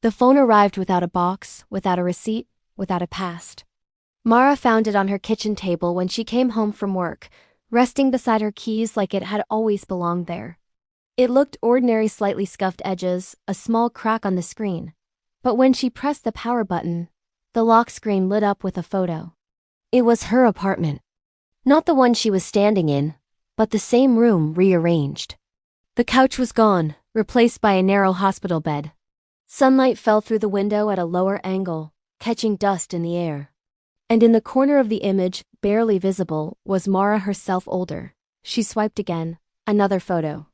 The phone arrived without a box, without a receipt, without a past. Mara found it on her kitchen table when she came home from work, resting beside her keys like it had always belonged there. It looked ordinary, slightly scuffed edges, a small crack on the screen. But when she pressed the power button, the lock screen lit up with a photo. It was her apartment. Not the one she was standing in, but the same room rearranged. The couch was gone, replaced by a narrow hospital bed. Sunlight fell through the window at a lower angle, catching dust in the air. And in the corner of the image, barely visible, was Mara herself older. She swiped again. Another photo.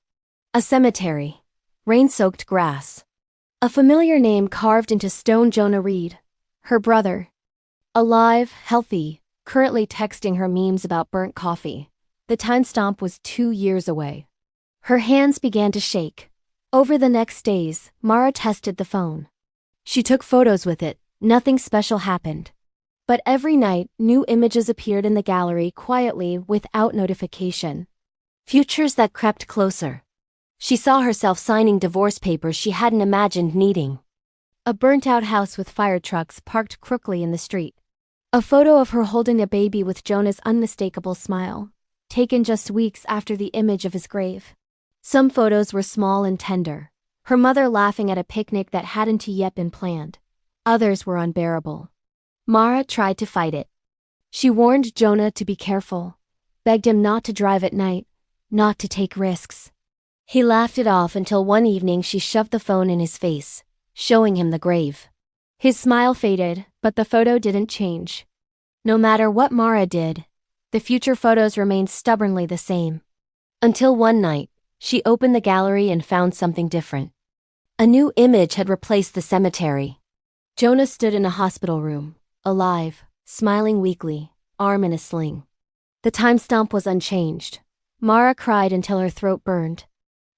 A cemetery. Rain-soaked grass. A familiar name carved into stone. Jonah Reed. Her brother. Alive, healthy, currently texting her memes about burnt coffee. The timestamp was 2 years away. Her hands began to shake. Over the next days, Mara tested the phone. She took photos with it. Nothing special happened. But every night, new images appeared in the gallery quietly without notification. Futures that crept closer. She saw herself signing divorce papers she hadn't imagined needing. A burnt-out house with fire trucks parked crookedly in the street. A photo of her holding a baby with Jonah's unmistakable smile, taken just weeks after the image of his grave. Some photos were small and tender. Her mother laughing at a picnic that hadn't yet been planned. Others were unbearable. Mara tried to fight it. She warned Jonah to be careful, begged him not to drive at night, not to take risks. He laughed it off until one evening she shoved the phone in his face, showing him the grave. His smile faded, but the photo didn't change. No matter what Mara did, the future photos remained stubbornly the same. Until one night, she opened the gallery and found something different. A new image had replaced the cemetery. Jonah stood in a hospital room, alive, smiling weakly, arm in a sling. The timestamp was unchanged. Mara cried until her throat burned.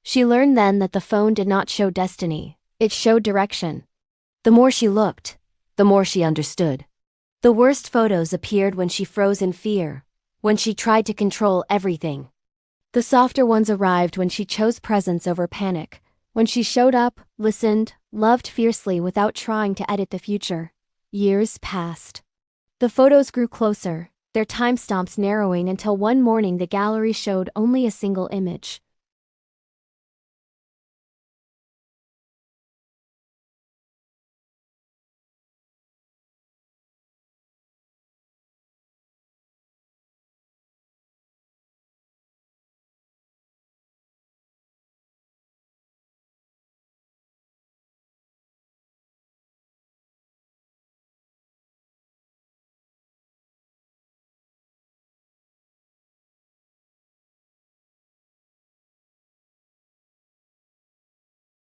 She learned then that the phone did not show destiny, it showed direction. The more she looked, the more she understood. The worst photos appeared when she froze in fear, when she tried to control everything. The softer ones arrived when she chose presence over panic, when she showed up, listened, loved fiercely without trying to edit the future. Years passed. The photos grew closer, their timestamps narrowing until one morning the gallery showed only a single image.